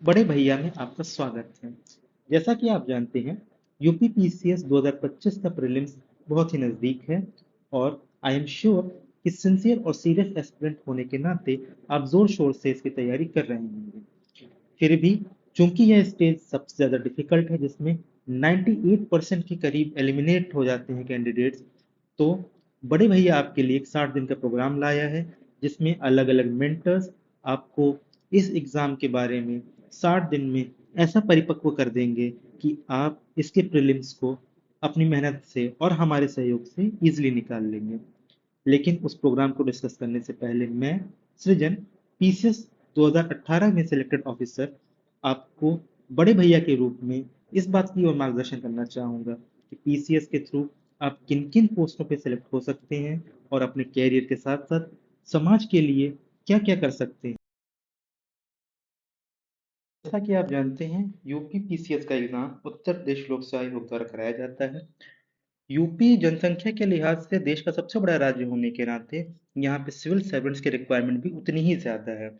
बड़े भैया में आपका स्वागत है। जैसा कि आप जानते हैं, यूपी पीसीएस 2025 का प्रीलिम्स बहुत ही नज़दीक है और आई एम श्योर कि सिंसियर और सीरियस एस्पिरेंट होने के नाते आप जोर शोर से इसकी तैयारी कर रहे होंगे। फिर भी चूंकि यह स्टेज सबसे ज़्यादा डिफिकल्ट है, जिसमें 98% के करीब एलिमिनेट हो जाते हैं कैंडिडेट्स, तो बड़े भैया आपके लिए एक 60 दिन का प्रोग्राम लाया है, जिसमें अलग अलग मेंटर्स आपको इस एग्ज़ाम के बारे में 60 दिन में ऐसा परिपक्व कर देंगे कि आप इसके प्रीलिम्स को अपनी मेहनत से और हमारे सहयोग से इजीली निकाल लेंगे। लेकिन उस प्रोग्राम को डिस्कस करने से पहले मैं सृजन, पीसीएस 2018 में सिलेक्टेड ऑफिसर, आपको बड़े भैया के रूप में इस बात की ओर मार्गदर्शन करना चाहूँगा कि पीसीएस के थ्रू आप किन किन पोस्टों पे सिलेक्ट हो सकते हैं और अपने कैरियर के साथ साथ समाज के लिए क्या क्या कर सकते हैं। जैसा कि आप जानते हैं, यूपी पीसीएस का एग्जाम उत्तर प्रदेश लोक सेवा आयोग द्वारा कराया जाता है। यूपी जनसंख्या के लिहाज से देश का सबसे बड़ा राज्य होने के नाते यहाँ पे सिविल सर्वेंट्स की रिक्वायरमेंट भी उतनी ही ज़्यादा है।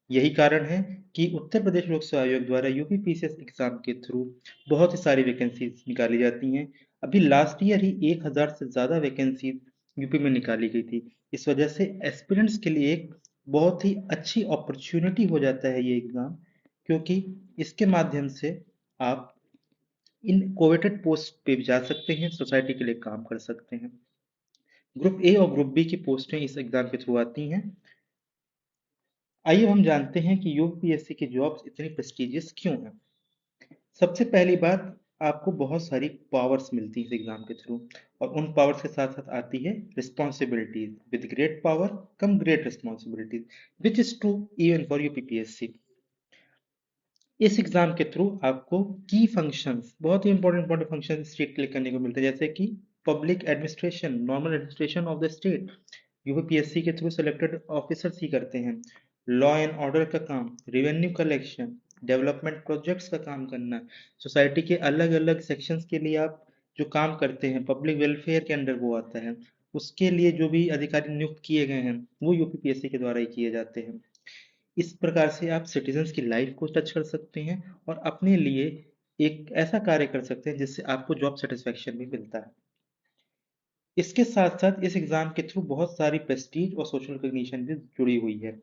यही कारण है कि उत्तर प्रदेश लोक सेवा आयोग द्वारा यूपी पीसीएस एग्जाम के थ्रू बहुत ही सारी वैकेंसीज निकाली जाती हैं। अभी लास्ट ईयर ही 1000 से ज़्यादा वैकेंसीज यूपी में निकाली गई थी। इस वजह से एस्पिरेंट्स के लिए एक बहुत ही अच्छी अपॉर्चुनिटी हो जाता है ये एग्ज़ाम, क्योंकि इसके माध्यम से आप इन कोवेटेड पोस्ट पे भी जा सकते हैं, सोसाइटी के लिए काम कर सकते हैं। ग्रुप ए और ग्रुप बी की पोस्टें इस एग्जाम के थ्रू आती हैं। आइए हम जानते हैं कि यूपीएससी की जॉब्स इतनी प्रेस्टिजियस क्यों हैं। सबसे पहली बात, आपको बहुत सारी पावर्स मिलती है इस एग्जाम के थ्रू, और उन पावर्स के साथ साथ आती है responsibilities. With great power come great responsibilities, which is true even for UPPSC. इस एग्जाम के थ्रू आपको की फंक्शंस, बहुत ही इंपॉर्टेंट फंक्शन स्टेट के लिए करने को मिलते हैं, जैसे कि public administration, normal administration of the state UPPSC के थ्रू सिलेक्टेड ऑफिसर्स ही करते हैं। लॉ एंड ऑर्डर का काम, रेवेन्यू कलेक्शन, डेवलपमेंट प्रोजेक्ट्स का काम करना, सोसाइटी के अलग अलग सेक्शंस के लिए आप जो काम करते हैं, पब्लिक वेलफेयर के अंडर वो आता है। उसके लिए जो भी अधिकारी नियुक्त किए गए हैं वो यूपीपीएससी के द्वारा ही किए जाते हैं। इस प्रकार से आप सिटीजन्स की लाइफ को टच कर सकते हैं और अपने लिए एक ऐसा कार्य कर सकते हैं जिससे आपको जॉब सेटिस्फेक्शन भी मिलता है। इसके साथ साथ इस एग्जाम के थ्रू बहुत सारी प्रेस्टीज और सोशल रिकॉग्निशन भी जुड़ी हुई है।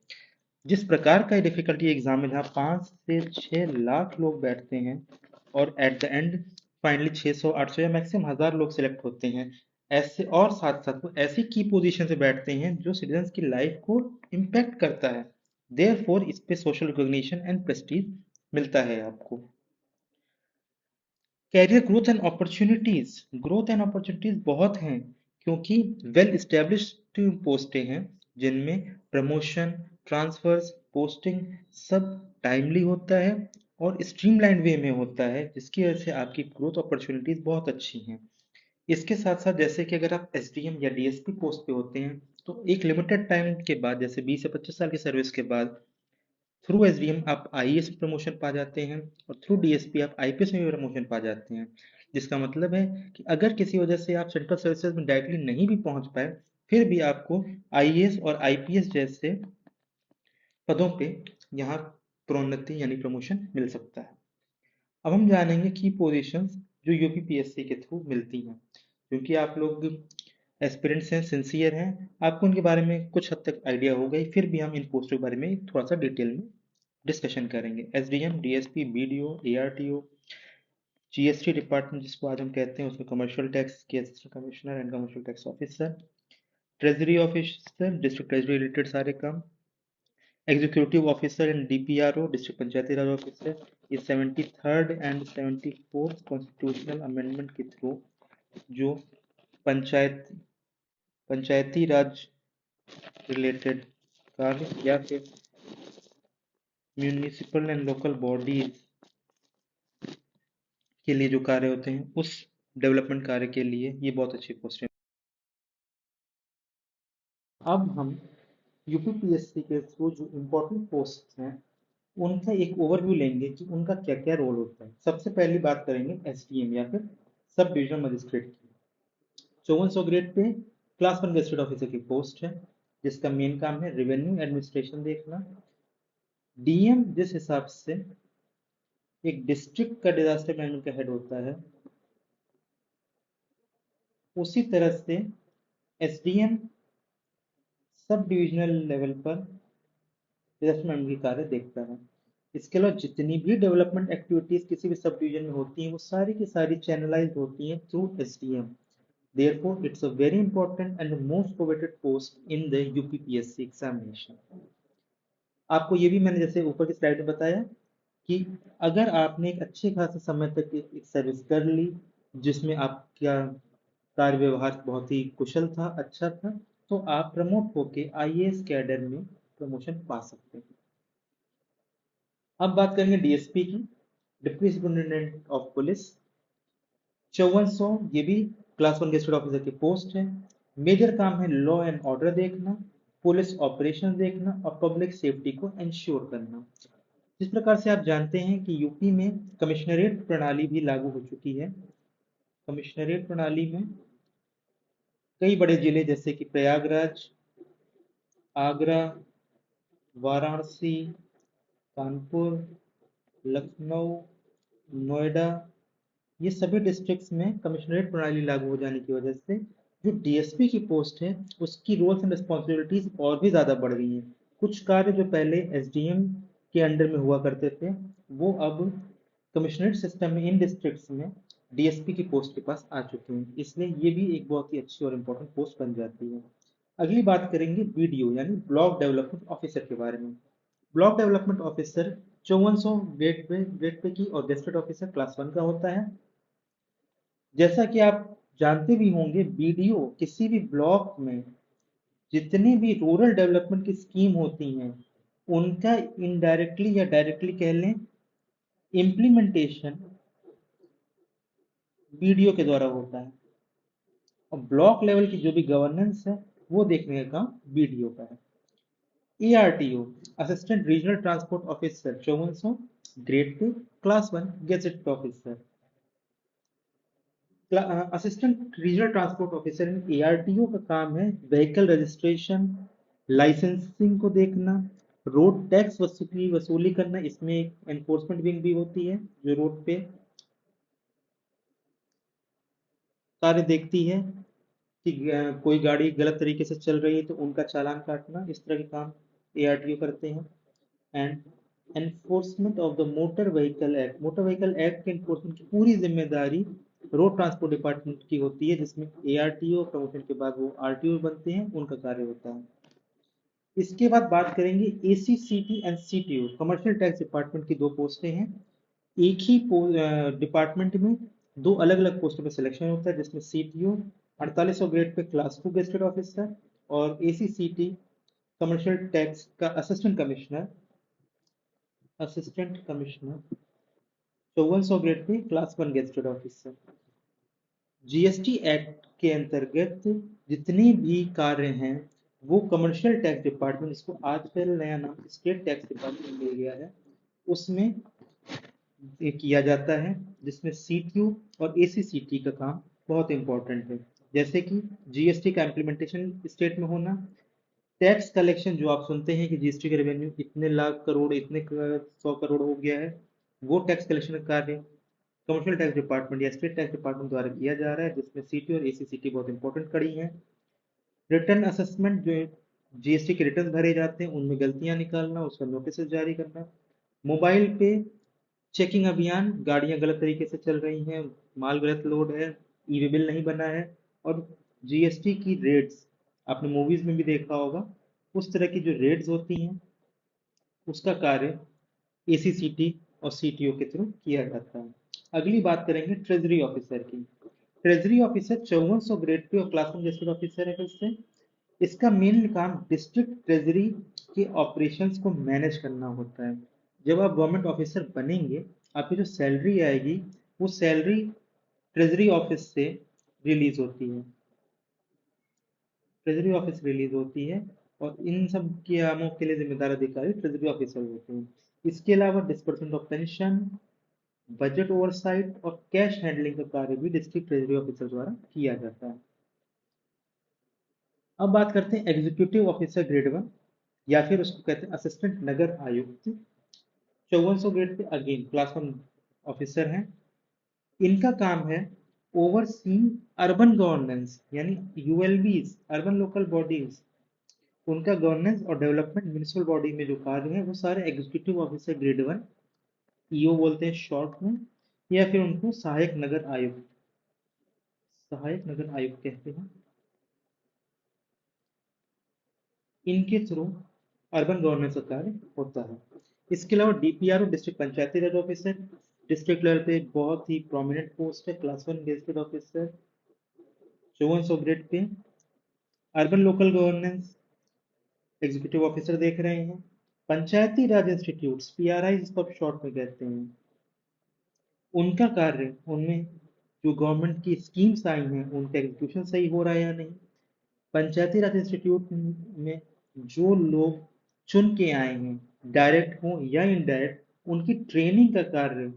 जिस प्रकार का डिफिकल्टी एग्जाम है, जहाँ 5 से 6 लाख लोग बैठते हैं और एट द एंड फाइनली 600 800 या मैक्सिमम 1000 लोग सिलेक्ट होते हैं, ऐसे और साथ साथ वो ऐसी की पोजीशन से बैठते हैं जो सिटीजन्स की लाइफ को इम्पैक्ट करता है। देयरफॉर इस पे सोशल रिकॉग्निशन एंड प्रेस्टीज मिलता है आपको। कैरियर ग्रोथ एंड अपॉर्चुनिटीज बहुत हैं, क्योंकि वेल इस्टेब्लिश्ड पोस्टें हैं जिनमें प्रमोशन, ट्रांसफर्स, पोस्टिंग सब टाइमली होता है और स्ट्रीमलाइन वे में होता है, जिसकी वजह से आपकी ग्रोथ अपॉर्चुनिटीज बहुत अच्छी हैं। इसके साथ साथ जैसे कि अगर आप एसडीएम या डीएसपी पोस्ट पे होते हैं, तो एक लिमिटेड टाइम के बाद, जैसे 20 से 25 साल की सर्विस के बाद, थ्रू एसडीएम आप आईएएस में प्रमोशन पा जाते हैं और थ्रू डीएसपी आप आईपीएस में भी प्रमोशन पा जाते हैं। जिसका मतलब है कि अगर किसी वजह से आप सेंट्रल सर्विसेज में डायरेक्टली नहीं भी पहुंच पाए, फिर भी आपको आईएएस और आईपीएस जैसे पदों पे यहाँ प्रोन्नति यानी प्रमोशन मिल सकता है। अब हम जानेंगे की पोजीशंस जो यूपीपीएससी के थ्रू मिलती हैं। क्योंकि आप लोग एस्पिरेंट्स हैं, सिंसियर हैं, आपको उनके बारे में कुछ हद तक आइडिया होगा ही, फिर भी हम इन पोस्टों के बारे में थोड़ा सा डिटेल में डिस्कशन करेंगे। SDM, DSP, BDO, ARTO, GST department जिसको आज हम कहते हैं, उसमें कमर्शियल टैक्स के assistant commissioner and commercial tax officer, treasury officer, district treasury related सारे काम, executive officer and DPRO, district Panchayati Raj officer. ये 73rd and 74th constitutional amendment के थ्रू जो पंचायत पंचायती राज रिलेटेड कार्य या फिर म्यूनिसिपल एंड लोकल बॉडीज के लिए जो कार्य होते हैं, उस डेवलपमेंट कार्य के लिए ये बहुत अच्छी पोस्ट है। अब हम यूपीपीएससी के थ्रू जो इम्पोर्टेंट पोस्ट हैं उनका एक ओवरव्यू लेंगे कि उनका क्या क्या रोल होता है। सबसे पहली बात करेंगे एसडीएम या फिर सब डिविजनल मजिस्ट्रेट की। 5400 grade pay class 1 gazetted officer की पोस्ट है, जिसका मेन काम है रेवेन्यू एडमिनिस्ट्रेशन देखना। डीएम जिस हिसाब से एक डिस्ट्रिक्ट का डिजास्टर मैनेजमेंट का हेड होता है, उसी तरह से एसडीएम सब डिविजनल लेवल पर डिजास्टर मैनेजमेंट की कार्य देखता है। इसके अलावा जितनी भी डेवलपमेंट एक्टिविटीज किसी भी सब डिवीजन में होती हैं वो सारी की सारी चैनलाइज होती हैं through SDM. Therefore, it's a very important and the most coveted post in the UPPSC examination. आपको ये भी मैंने जैसे ऊपर की स्लाइड में बताया कि अगर आपने एक अच्छे खासे समय तक एक सर्विस कर ली जिसमें आपका कार्य व्यवहार बहुत ही कुशल था, अच्छा था, तो आप प्रमोट होके आईएएस कैडर में प्रमोशन पा सकते हैं। अब बात करेंगे डीएसपी की, डिप्टी सुपरिटेंडेंट ऑफ पुलिस। 5400 ये भी क्लास 1 गेस्टेड ऑफिसर की पोस्ट है। मेजर काम है लॉ एंड ऑर्डर देखना, पुलिस ऑपरेशन देखना और पब्लिक सेफ्टी को इंश्योर करना। जिस प्रकार से आप जानते हैं कि यूपी में कमिश्नरेट प्रणाली भी लागू हो चुकी है। कमिश्नरेट प्रणाली में कई बड़े जिले जैसे कि प्रयागराज, आगरा, वाराणसी, कानपुर, लखनऊ, नोएडा, ये सभी डिस्ट्रिक्ट्स में कमिश्नरेट प्रणाली लागू हो जाने की वजह से जो डीएसपी की पोस्ट है उसकी रोल्स एंड रिस्पॉन्सिबिलिटीज और भी ज़्यादा बढ़ गई हैं। कुछ कार्य जो पहले एसडीएम के अंडर में हुआ करते थे वो अब कमिश्नरेट सिस्टम में इन डिस्ट्रिक्ट्स में डीएसपी की पोस्ट के पास आ चुके हैं, इसलिए ये भी एक बहुत ही अच्छी और इम्पोर्टेंट पोस्ट बन जाती है। अगली बात करेंगे बीडीओ यानी ब्लॉक डेवलपमेंट ऑफिसर के बारे में। Block development officer 5400 grade pay की और गेस्टेड ऑफिसर क्लास 1 का होता है। जैसा कि आप जानते भी होंगे बीडीओ किसी भी ब्लॉक में जितनी भी रूरल डेवलपमेंट की स्कीम होती हैं उनका इनडायरेक्टली या डायरेक्टली कह लें इम्प्लीमेंटेशन बीडीओ के द्वारा होता है और ब्लॉक लेवल की जो भी गवर्नेंस है वो देखने का काम बीडीओ का है। ARTO assistant regional transport officer 5400 grade pay class 1 gazette officer. Assistant regional transport officer ARTO का काम है व्हीकल रजिस्ट्रेशन, लाइसेंसिंग को देखना, रोड टैक्स वसूली करना। इसमें एक एनफोर्समेंट विंग भी होती है जो रोड पे कार्य देखती है कि कोई गाड़ी गलत तरीके से चल रही है तो उनका चालान काटना, इस तरह के काम एआरटीओ करते हैं। And enforcement of the motor vehicle act, motor vehicle act के एनफोर्समेंट की पूरी जिम्मेदारी रोड ट्रांसपोर्ट डिपार्टमेंट की होती है जिसमें एआरटीओ प्रमोशन के बाद वो आरटीओ बनते हैं, उनका कार्य होता है। इसके बाद बात करेंगे ACCT and CTO, commercial tax department की दो पोस्टें हैं। एक ही डिपार्टमेंट में दो अलग अलग पोस्टों में सिलेक्शन होता है जिसमें CTO 4800 grade pay class 2 gazetted officer और एसीसीटी कमर्शियल टैक्स का assistant commissioner 5400 grade pay class 1 gazetted officer. GST act के अंतर्गत जितने भी कार्य हैं वो कमर्शियल टैक्स डिपार्टमेंट, इसको आजकल नया नाम स्टेट टैक्स डिपार्टमेंट दिया गया है, उसमें ये किया जाता है जिसमें सीटीयू और एसीसीटी का काम बहुत इंपॉर्टेंट है। जैसे कि जीएसटी का इम्प्लीमेंटेशन स्टेट में होना, टैक्स कलेक्शन जो आप सुनते हैं कि जीएसटी का रेवेन्यू इतने लाख करोड़, इतने 100 करोड़ हो गया है, वो टैक्स कलेक्शन का कार्य कमर्शियल टैक्स डिपार्टमेंट या स्टेट टैक्स डिपार्टमेंट द्वारा किया जा रहा है जिसमें सीटी और एसीसीटी बहुत इंपॉर्टेंट कड़ी है। रिटर्न असेसमेंट जो जीएसटी के रिटर्न भरे जाते हैं उनमें गलतियां निकालना, उसका नोटिस जारी करना। मोबाइल पे चेकिंग अभियान, गाड़ियां गलत तरीके से चल रही हैं, माल गलत लोड है, ई वे बिल नहीं बना है, और जीएसटी की रेट्स आपने मूवीज में भी देखा होगा, उस तरह की जो रेट्स होती हैं उसका कार्य एसीसीटी और सीटीओ के थ्रू किया जाता है। अगली बात करेंगे ट्रेजरी ऑफिसर की। ट्रेजरी ऑफिसर 5400 ग्रेड पे और क्लास 1 गेस्टेड ऑफिसर है फिर से। इसका मेन काम डिस्ट्रिक्ट ट्रेजरी के ऑपरेशंस को मैनेज करना होता है। जब आप गवर्नमेंट ऑफिसर बनेंगे आपकी जो सैलरी आएगी वो सैलरी ट्रेजरी ऑफिस से रिलीज होती है, ट्रेजरी ऑफिस रिलीज होती है और इन सब कामों के लिए जिम्मेदार अधिकारी ट्रेजरी ऑफिसर होते हैं। इसके अलावा disbursement of pension, budget oversight और कैश हैंडलिंग का कार्य भी डिस्ट्रिक्ट ट्रेजरी ऑफिसर द्वारा किया जाता है। अब बात करते हैं एग्जीक्यूटिव ऑफिसर ग्रेड 1 या फिर उसको कहते हैं असिस्टेंट नगर आयुक्त। 5400 grade pay again class 1 officer हैं। इनका काम है ओवरसीइंग अर्बन गवर्नेंस, यानी यूएलबीज, अर्बन लोकल बॉडीज, उनका गवर्नेंस और डेवलपमेंट म्युनिसिपल बॉडी में जो कार्य है वो सारे एग्जीक्यूटिव ऑफिसर ग्रेड 1, ईओ बोलते हैं शॉर्ट में, या फिर उनको सहायक नगर आयुक्त कहते हैं, इनके थ्रू अर्बन गवर्नेंस का कार्य होता है। इसके अलावा डीपीआरओ, डिस्ट्रिक्ट पंचायती राज ऑफिसर, डिस्ट्रिक्ट लेवल पे बहुत ही प्रोमिनेंट पोस्ट है, class 1 gazetted officer, 5400 grade pay. Urban local governance executive officer देख रहे हैं। पंचायती राज इंस्टीट्यूट, पीआरआई जिसको आप शॉर्ट में कहते हैं, उनका कार्य, उनमें जो गवर्नमेंट की स्कीम्स आई हैं उनका एग्जीक्यूशन सही हो रहा है या नहीं। पंचायती राज इंस्टीट्यूट में जो लोग चुन के आए हैं, डायरेक्ट हो या इनडायरेक्ट, उनकी ट्रेनिंग का कार्य,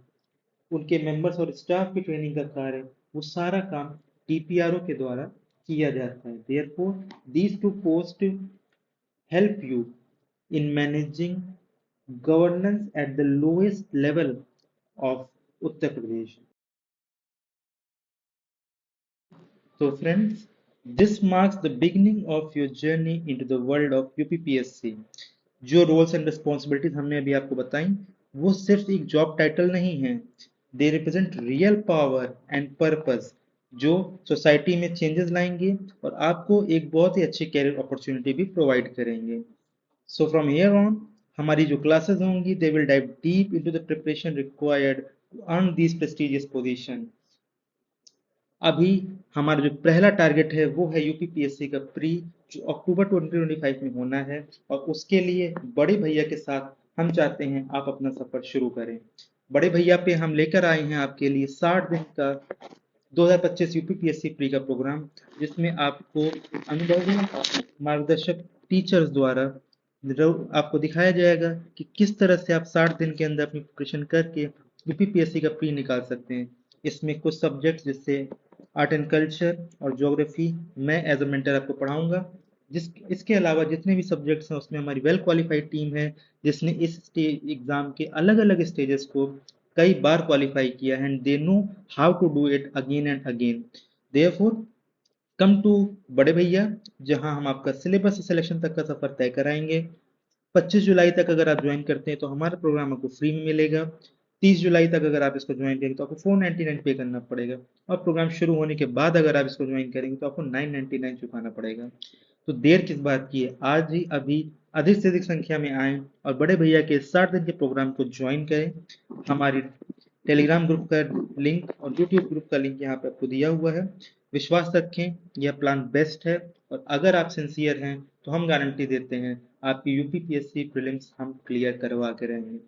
उनके मेंबर्स और स्टाफ की ट्रेनिंग का कार्य, वो सारा काम टीपीआरओ के द्वारा किया जाता है। Therefore these two post help you in managing governance at the lowest level of Uttar Pradesh. So friends, this marks the beginning of your journey into the world of UPPSC. जो रोल्स एंड रिस्पॉन्सिबिलिटीज हमने अभी आपको बताई, वो सिर्फ एक job title नहीं है, they represent real power and purpose जो सोसाइटी में चेंजेस लाएंगे और आपको एक बहुत ही अच्छी कैरियर अपॉर्चुनिटी भी प्रोवाइड करेंगे। So from here on, हमारी जो क्लासेस होंगी, they will dive deep into the preparation required to earn these prestigious position। अभी हमारा जो पहला टारगेट है वो है यूपीपीएससी का प्री, जो अक्टूबर 2025 में होना है, और उसके लिए बड़े भैया के साथ हम चाहते हैं आप अपना सफर शुरू करें। बड़े भैया पे हम लेकर आए हैं आपके लिए 60 दिन का 2025 यूपीपीएससी प्री का प्रोग्राम, जिसमें आपको अनुभवी मार्गदर्शक टीचर्स द्वारा आपको दिखाया जाएगा कि किस तरह से आप 60 दिन के अंदर अपनी प्रिपरेशन करके यूपीपीएससी का प्री निकाल सकते हैं। इसमें कुछ सब्जेक्ट जैसे आर्ट एंड कल्चर और ज्योग्राफी मैं एज अ मेंटर आपको पढ़ाऊंगा। इसके अलावा जितने भी सब्जेक्ट्स हैं उसमें हमारी वेल क्वालिफाइड टीम है, जिसने इस एग्जाम के अलग अलग स्टेजेस को कई बार क्वालिफाई किया है, and they know how to do it again and again. Therefore come to बड़े भैया, जहां हम आपका सिलेबस सिलेक्शन तक का सफर तय कराएंगे। 25 जुलाई तक अगर आप ज्वाइन करते हैं तो हमारा प्रोग्राम आपको फ्री में मिलेगा। 30 जुलाई तक अगर आप इसको ज्वाइन करेंगे तो आपको 499 पे करना पड़ेगा, और प्रोग्राम शुरू होने के बाद अगर आप इसको ज्वाइन करेंगे तो आपको 999 चुकाना पड़ेगा। तो देर किस बात की है, आज ही अभी अधिक से अधिक संख्या में आए और बड़े भैया के 60 दिन के प्रोग्राम को ज्वाइन करें। हमारी टेलीग्राम ग्रुप का लिंक और यूट्यूब ग्रुप का लिंक यहाँ पे आपको दिया हुआ है। विश्वास रखें, यह प्लान बेस्ट है, और अगर आप सिंसियर हैं तो हम गारंटी देते हैं आपकी यूपीपीएससी प्रीलिम्स हम क्लियर करवा के रहेंगे।